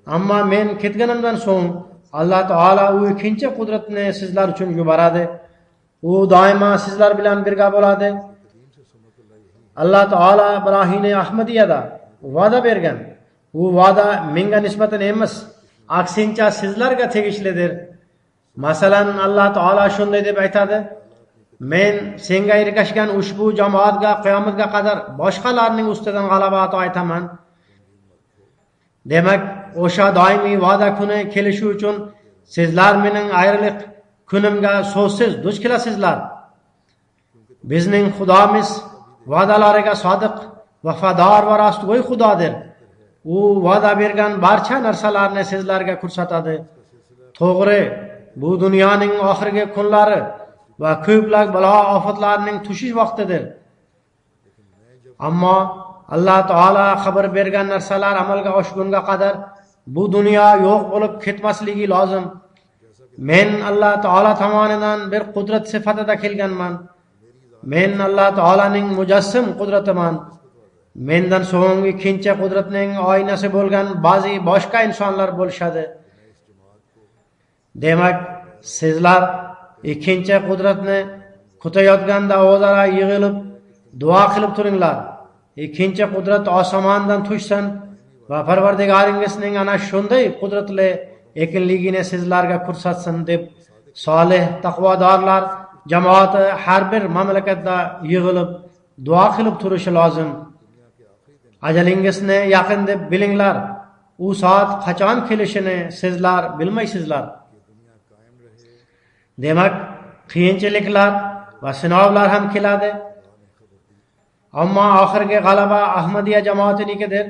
Ammo men ketganimdan so'ng Alloh taolo u ikkinchi qudratni sizlar uchun yuboradi. U doimo sizlar bilan birga bo'ladi. Alloh taolo Ibrohim Ahmadiyada va'da bergan. U va'da menga nisbatan emas, aksincha sizlarga tegishlidir. Masalan, Alloh taolo shunday deb aytadi: Men senga ergashgan ushbu jamoatga qiyomatga qadar boshqalarning ustidan g'alaba ato etaman. Demak, o'sha doimiy va'da kuni kelishi uchun sizlar mening ayriliq kunimga so'zsiz duch kelasizlar. Bizning Xudomiz va'dalariga sodiq, vafodor va rostgo'y Xudodir. U va'da bergan barcha narsalarni sizlarga ko'rsatadi. To'g'ri, bu dunyoning oxirgi kunlari va ko'plab balo ofatlarning tushish vaqtidir. Ammo Alloh taolo xabar bergan narsalar amalga oshgunga qadar bu dunyo yo'q bo'lib ketmasligi lozim. men Alloh taolo tomonidan bir qudrat sifatida kelganman. Men Alloh taolaning mujassim qudratiman. Mendan so'ng ikkinchi qudratning oynasi bo'lgan ba'zi boshqa insonlar bo'lishadi. Demak, sizlar ikkinchi qudratni kutayotganda o'zaro yig'ilib duo qilib turinglar. Ikkinchi qudrat osmondan tushsin va Parvardigoringizning ana shunday qudratli ekanligini sizlarga ko'rsatsin deb solih taqvodorlar jamoati har bir mamlakatda yig'ilib duo qilib turishi lozim. Ajalingizni yaqin deb bilinglar. U soat qachon kelishini sizlar bilmaysizlar. Demak, qiyinchiliklar va sinovlar ham keladi. Ammo oxirgi g'alaba Ahmadiyya jamoatinikidir.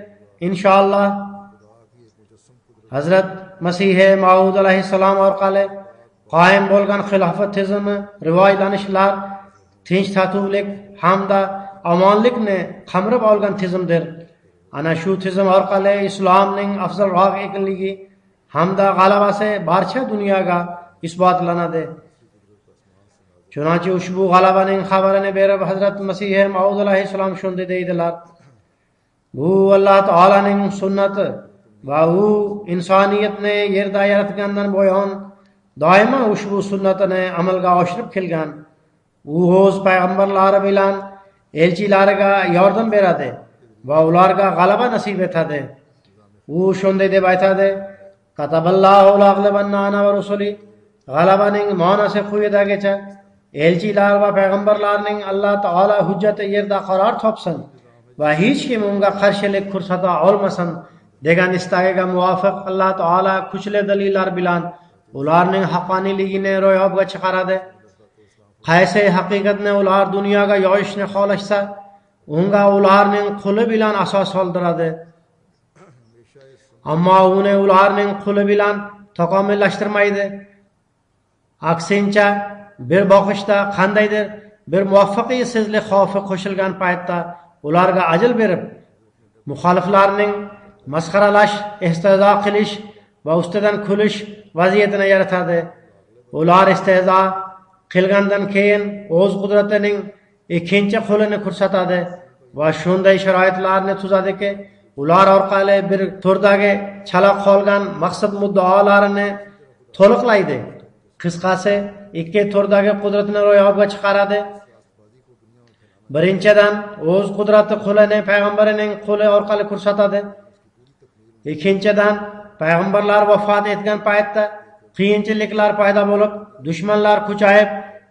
Inshaalloh Hazrat Masih Maud alayhissalom orqali qoyim bo'lgan xilofat tizimi, rivoyatlanishlar, tinch tatuvlik hamda omonlikni qamrab olgan tizimdir. Ana shu tizim orqali islomning afzalroq ekanligi hamda g'alabasi barcha dunyoga isbotlanadi. Chunonchi ushbu g'alabaning xabarini berib Hazrat Masih Maud alayhissalom shunday deydilar: bu Alloh taolaning sunnati va u insoniyatni yerda yaratgandan buyon doimo ushbu sunnatini amalga oshirib kelgan. U o'z payg'ambarlari bilan elchilariga yordam beradi va ularga g'alaba nasib etadi. U shunday deb aytadi: Kataballohu lag'labanna ana va rusuli. G'alabaning ma'nosi quyidagicha: elchilar va payg'ambarlarning Alloh taolo hujjati yerda qaror topsin va hech kim unga qarshilik ko'rsata olmasin degan istagiga muvofiq Alloh taolo kuchli dalillar bilan ularning haqqoniyligini ro'yobga chiqaradi. Qaysi haqiqatni ular dunyoga yoyishni xohlashsa, unga ularning quli bilan asos soldiradi. Ammo uni ularning quli bilan takomillashtirmaydi. Aksincha, bir boqishda qandaydir bir muvaffaqiyatsizlik xavfi qo'shilgan paytda ularga ajal berib, muxoliflarning masxaralash, istehzo qilish va ustidan kulish vaziyatini yaratadi. Ular istehzo qilgandan keyin o'z qudratining ikkinchi qo'lini ko'rsatadi va shunday sharoitlarni tuzadiki, ular orqali bir turdagi chala qolgan maqsad muddaolarini to'liqlaydi. Qisqasi, ikki turdagi qudratni ro'yobga chiqaradi. Birinchidan, o'z qudrati qo'lini payg'ambarining qo'li orqali ko'rsatadi. Ikkinchidan, payg'ambarlar vafot etgan paytda qiyinchiliklar paydo bo'lib, dushmanlar kuchayib,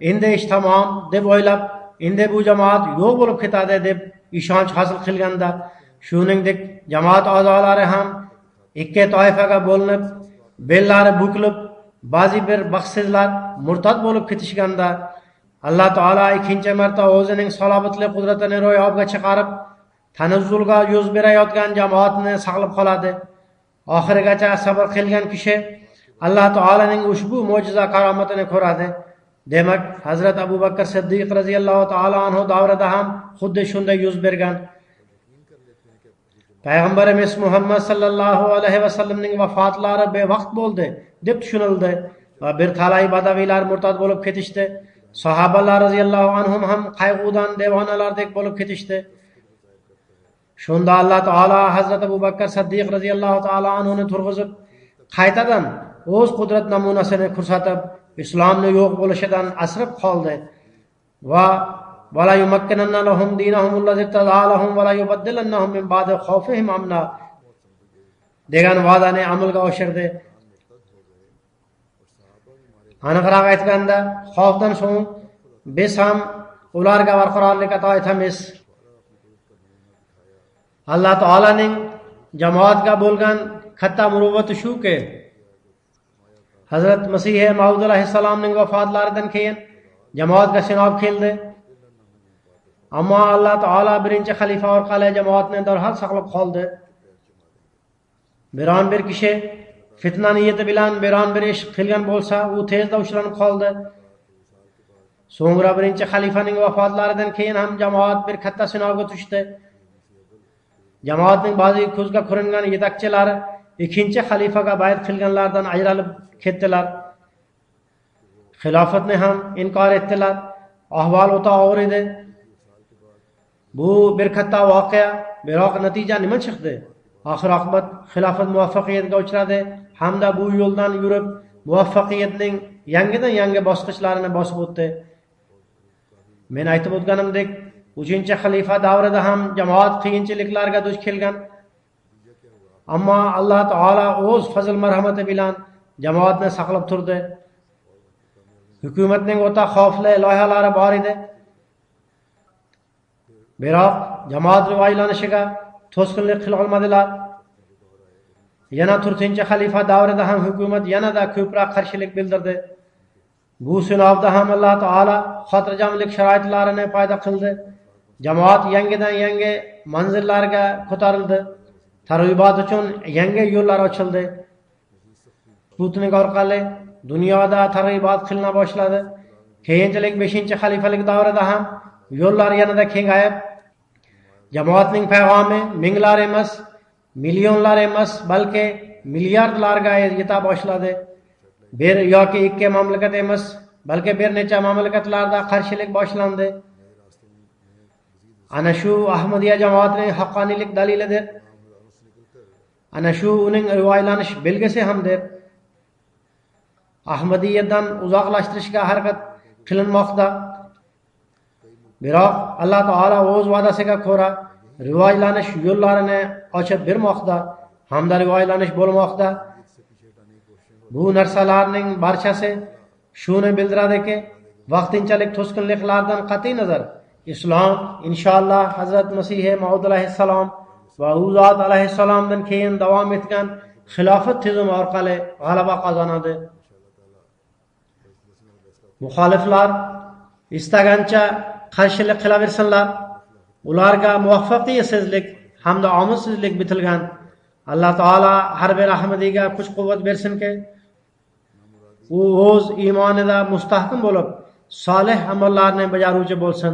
endi ish tamom deb o'ylab, endi bu jamoat yo'q bo'lib ketadi deb ishonch hosil qilganda, shuningdek jamoat a'zolari ham ikki toifaga bo'linib, bellari bukilib, ba'zi bir baxtsizlar murtad bo'lib ketishganda, Alloh taolo ikkinchi marta o'zining salobatli qudratini ro'yobga chiqarib, tanazzulga yuz berayotgan jamoatni saqlab qoladi. Oxirigacha sabr qilgan kishi Alloh taolaning ushbu mo'jiza karomatini ko'radi. Demak, Hazrat Abu Bakr Siddiq radhiyallohu taolo anhu davrida ham xuddi shunday yuz bergan. Payg'ambarimiz Muhammad sallallohu alayhi va sallamning vafotlari bevaqt bo'ldi deb tushunildi va bir talay badaviylar murtad bo'lib ketishdi. Sahobalar radhiyallohu anhum ham qayg'udan devonalardek bo'lib ketishdi. Shunda Alloh taolo Hazrat Abu Bakr Siddiq radhiyallohu taolo anhuni turg'izib, qaytadan o'z qudrat namunasini ko'rsatib, islomni yo'q bo'lishidan asrab qoldi va ولا يمكنن لهم دينهم الذي ارتضى لهم ولا يبدلنهم من بعد خوفهم امنا degan va'dani amalga oshirdi. Aniqroq aytganda, xavfdan so'ng biz ham ularga barqarorlik ato etamiz. Alloh taolaning jamoatga bo'lgan katta muruvvati shuki, Hazrat Masih Maud alayhissalomning vafotlaridan keyin jamoatga sinov keldi. Ammo Alloh taolo birinchi xalifa orqali jamoatni darhol saqlab qoldi. Biron bir kishi fitna niyati bilan biron bir ish qilgan bo'lsa, u tezda ushlanib qoldi. So'ngra birinchi xalifaning vafotlaridan keyin ham jamoat bir katta sinovga tushdi. Jamoatning ba'zi ko'zga ko'ringan yetakchilari ikkinchi xalifaga bay'at qilganlardan ajralib ketdilar. Xilofatni ham inkor etdilar. Ahvol o'ta og'ir edi. Bu bir katta voqea, biroq natija nima chiqdi? Oxir oqibat xilofat muvaffaqiyatga uchradi hamda bu yo'ldan yurib muvaffaqiyatning yangidan yangi bosqichlarini bosib o'tdi. Men aytib o'tganimdek, 3-xalifa davrida ham jamoat qiyinchiliklarga duch kelgan. Ammo Alloh taolo o'z fazl marhamati bilan jamoatni saqlab turdi. Hukumatning o'ta xavfli loyihalari bor edi. Biroq jamoat rivojlanishiga to'sqinlik qila olmadilar. Yana 4-xalifa davrida ham hukumat yanada ko'proq qarshilik bildirdi. Bu sinovda ham Alloh taolo xotirjamlik sharoitlarini paydo qildi. Jamoat yangidan yangi manzillarga ko'tarildi. Targ'ibot uchun yangi yo'llar ochildi. Sputnik orqali dunyoda targ'ibot qilina boshladi. Keyinchalik 5-xalifalik davrida ham yo'llar yanada kengayib, jamoatning payg'omi minglar emas, millionlar emas, balki milliardlarga yeta boshladi. Bir yoki ikki mamlakat emas, balki bir necha mamlakatlarda qarshilik boshlandi. Ana shu Ahmadiyya jamoatining haqqoniylik dalilidir. Ana shu uning rivojlanish belgisi hamdir. Ahmadiyyadan uzoqlashtirishga harakat qilinmoqda. Biroq Alloh taolo o'z va'dasiga ko'ra rivojlanish yo'llarini ochib bermoqda hamda rivojlanish bo'lmoqda. Bu narsalarning barchasi shuni bildiradiki, vaqtinchalik to'sqinliklardan qat'iy nazar islom inshaalloh Hazrat Masih Maud alayhissalom va u zot alayhissalomdan keyin davom etgan xilofat tizimi orqali g'alaba qozonadi. Muxoliflar istagancha qarshilik qilaversinlar, ularga muvaffaqiyatsizlik hamda omadsizlik bitilgan. Alloh taolo har bir ahmadiyga kuch-quvvat bersinki, u o'z iymonida mustahkam bo'lib, solih amallarni bajaruvchi bo'lsin.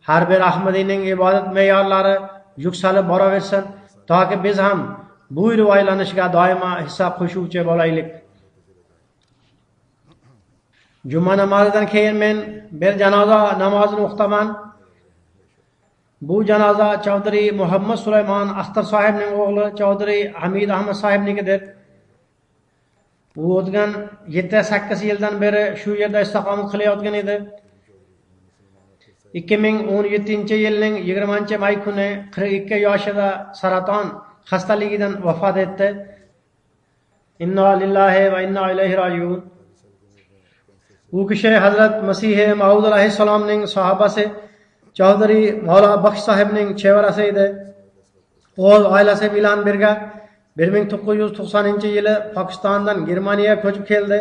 Har bir ahmadiyning ibodat me'yorlari yuksalib boraversin, toki biz ham bu rivojlanishga doimo hissa qo'shuvchi bo'laylik. Juma namozidan keyin men bir janoza namozini o'qitaman. Bu janoza Chaudhry Muhammad Sulaymon Axtar sohibning o'g'li Chaudhry Hamid Ahmad sohibnikidir. U o'tgan 7-8 yildan beri shu yerda istiqomat qilayotgan edi. 2017-yilning 20-may kuni 42 yoshida saraton xastaligidan vafot etdi. Inna lillahi va inna ilayhi rojiun. U kishi Hazrat Masih Maud alayhissalomning sahobasi Chaudhry Mavla Baxsh sohibning chevarasi edi. O'z oilasi bilan birga 1990-yili Pokistondan Germaniyaga ko'chib keldi.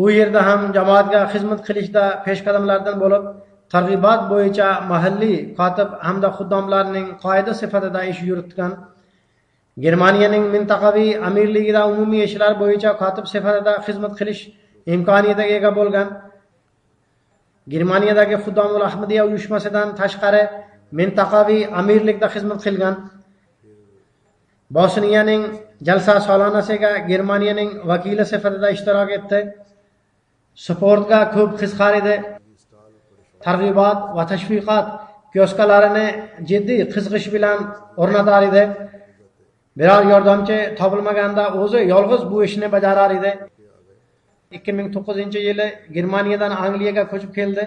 U yerda ham jamoatga xizmat qilishda peshqadamlardan bo'lib, targ'ibot bo'yicha mahalliy kotib hamda xuddomlarning qoida sifatida ish yuritgan. Germaniyaning mintaqaviy amirligida umumiy ishlar bo'yicha kotib sifatida xizmat qilish imkoniyatiga ega bo'lgan. Germaniyadagi Xuddomul Ahmadiyya uyushmasidan tashqari mintaqaviy amirlikda xizmat qilgan. Bosniyaning jalsa salonasiga Germaniyaning vakili sifatida ishtirok etdi. Sportga ko'p qiziqar edi. Targ'ibot va tashviqot kioskalarini jiddiy qiziqish bilan o'rnatar edi. Biror yordamchi topilmaganda o'zi yolg'iz bu ishni bajarar edi. 2009-yili Germaniyadan Angliyaga ko'chib keldi.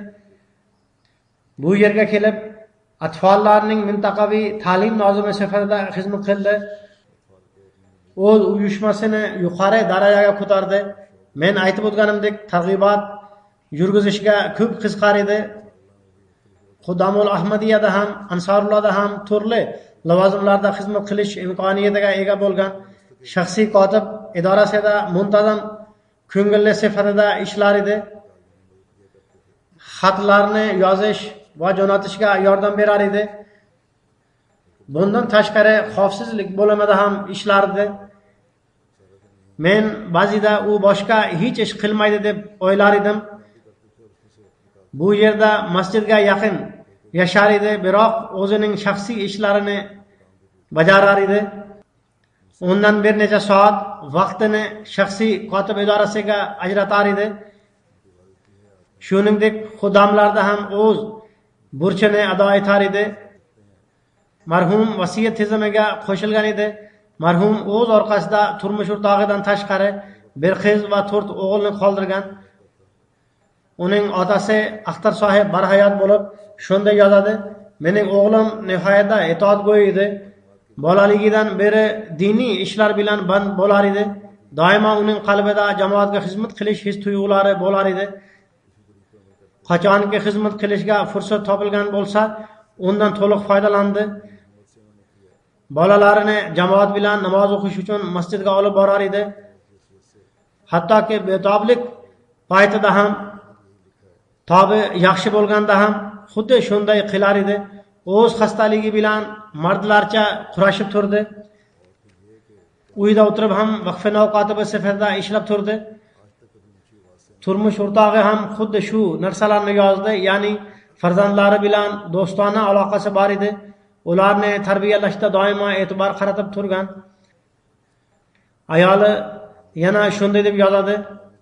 Bu yerga kelib, atfollarning mintaqaviy ta'lim nozimi sifatida xizmat qildi. O'z uyushmasini yuqori darajaga ko'tardi. Men aytib o'tganimdek, targ'ibot yurgizishga ko'p qiziqar edi. Xuddomul Ahmadiyyada ham, Ansorullohda ham turli lavozimlarda xizmat qilish imkoniyatiga ega bo'lgan. Shaxsiy kotib idorasida muntazam ko'ngilli sifatida ishlar edi. Xatlarni yozish va jo'natishga yordam berar edi. Bundan tashqari xavfsizlik bo'limida ham ishlardi. Men ba'zida u boshqa hech ish qilmaydi deb o'ylar edim. Bu yerda masjidga yaqin yashar edi, biroq o'zining shaxsiy ishlarini bajarar edi. undan bir necha soat vaqtini shaxsiy kotib idorasiga ajratar edi. Shuningdek, xudamlarda ham o'z burchini ado etar edi. Marhum vasiyat tizimiga qo'shilgan edi. Marhum o'z orqasida turmush o'rtog'idan tashqari bir qiz va 4 o'g'ilni qoldirgan. Uning otasi Axtar sohib barhayot bo'lib, shunday yozadi: "Mening o'g'lim nihoyatda itoatgo'y edi. Bolaligidan beri diniy ishlar bilan band bo'lar edi. Doimo uning qalbida jamoatga xizmat qilish his-tuyg'ulari bo'lar edi. Qachonki xizmat qilishga fursat topilgan bo'lsa, undan to'liq foydalandi. Bolalarini jamoat bilan namoz o'qish uchun masjidga olib borar edi. Hattoki betoblik paytida ham, tobi yaxshi bo'lganda ham xuddi shunday qilar edi. O'z xastaligi bilan mardlarcha kurashib turdi. Uyda o'tirib ham vaqfini ovqati sifatida ishlab turdi. Turmush o'rtog'i ham xuddi shu narsalarni yozdi, ya'ni farzandlari bilan do'stona aloqasi bor edi. Ularni tarbiyalashda doimo e'tibor qaratib turgan. Ayoli yana shunday deb yozadi: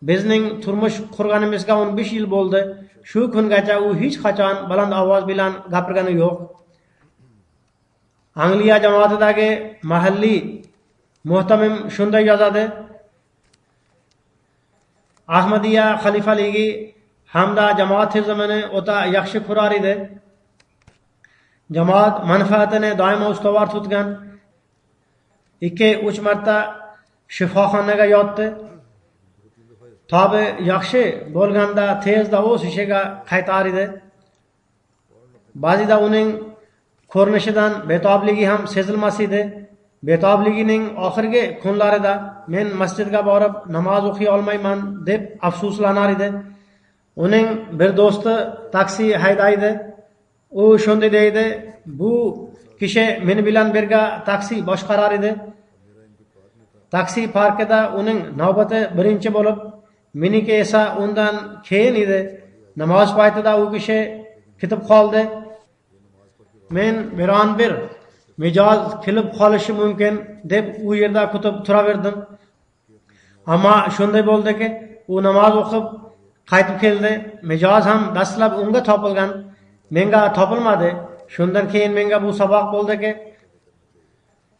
"Bizning turmush qurganimizga 15 yil bo'ldi. Shu kungacha u hech qachon baland ovoz bilan gapirgani yo'q." Angliya jamoatidagi mahalliy muhtamim shunday yozadi: Ahmadiya xalifaligi hamda jamoat tizimini o'ta yaxshi ko'rar edi. Jamoat manfaatini doimo ustuvor tutgan. 2-3 marta shifoxonaga yotdi. Tobi yaxshi bo'lganda tezda o'z ishiga qaytar edi. Ba'zida uning ko'rinishidan betobligi ham sezilmas edi. Betobligining oxirgi kunlarida men masjidga borib namoz o'qiy olmayman deb afsuslanar edi. Uning bir do'sti taksi haydaydi. U shunday deydi: "Bu kishi meni bilan birga taksi boshqarar edi. Taksi parkida uning navbati birinchi bo'lib, meniki esa undan keyin edi. Namoz paytida u kishi ketib qoldi. Men biron bir mijoz kelib qolishi mumkin deb u yerda kutib turaverdim. Ammo shunday bo'ldiki, u namoz o'qib qaytib keldi. Mijoz ham dastlab unga topilgan, menga topilmadi. Shundan keyin menga bu saboq bo'ldiki,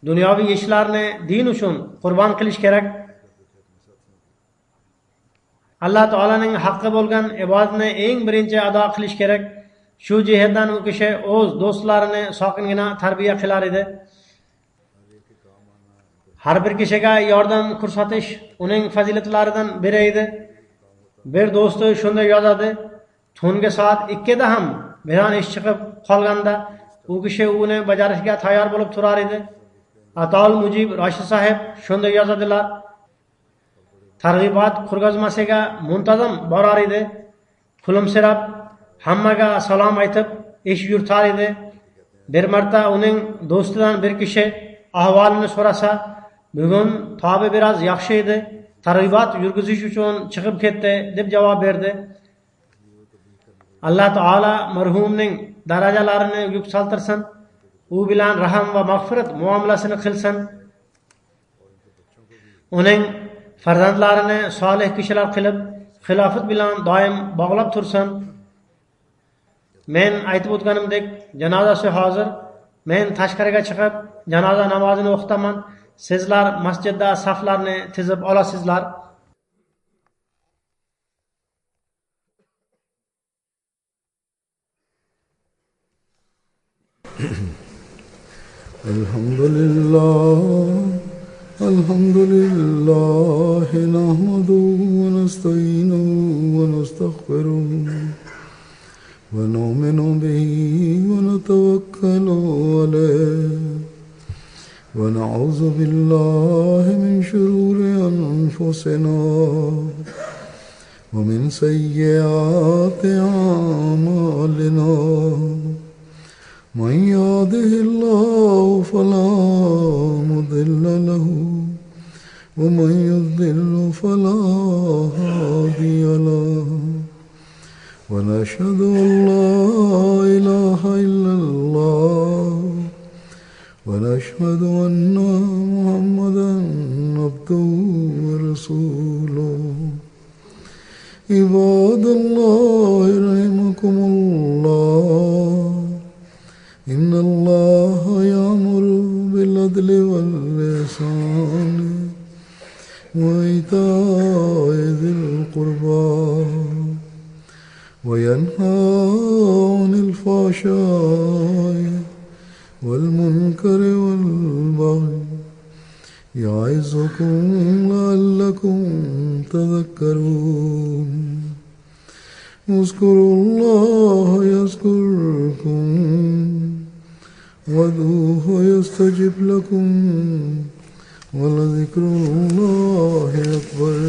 dunyoviy ishlarni din uchun qurbon qilish kerak. Alloh taolaning haqqi bo'lgan ibodatni eng birinchi ado qilish kerak." Shu jihatdan u kishi o'z do'stlarini soqingina tarbiya qilar edi. Har bir kishiga yordam ko'rsatish uning fazilatlaridan biri edi. Bir do'sti shunday yozadi: "Tungi soat 2 da ham biron ish chiqib qolganda u kishi uni bajarishga tayyor bo'lib turar edi." Atol Mujib Roshi sahib shunday yozadilar: "Targ'ibot ko'rgazmasiga muntazam borar edi. Kulimsirab hammaga salom aytib ish yurtar edi. Bir marta uning do'stidan bir kishi ahvolini so'rasa, bugun tobi biroz yaxshi edi, targ'ibot yurgizish uchun chiqib ketdi deb javob berdi." Alloh taolo marhumning darajalarini yuksaltirsin, u bilan rahim va mag'firat muomalasini qilsin. Uning farzandlarini solih kishilar qilib, xilofat bilan doim bog'lab tursin. Men aytib o'tganimdek, janozasi hozir. Men tashqariga chiqib janoza namozini o'qitaman. Sizlar masjidda saflarni tizib olasizlar. Alhamdulillah nahmaduhu wa nasta'inuhu wa nastaghfiruh. ونؤمن به ونتوكل عليه ونعوذ بالله من شرور أنفسنا ومن سيئات أعمالنا من يهده الله فلا مضل له ومن يضلل فلا هادي له ونشهد أن لا إله إلا الله ونشهد أن محمدا عبده ورسوله عباد الله رحمكم الله إن الله يأمر بالعدل والإحسان وإيتاء ذي القربى وينهى عن الفحشاء والمنكر والبغي يعظكم لعلكم تذكرون اذكروا الله يذكركم وادعوه يستجب لكم ولذكر الله أكبر.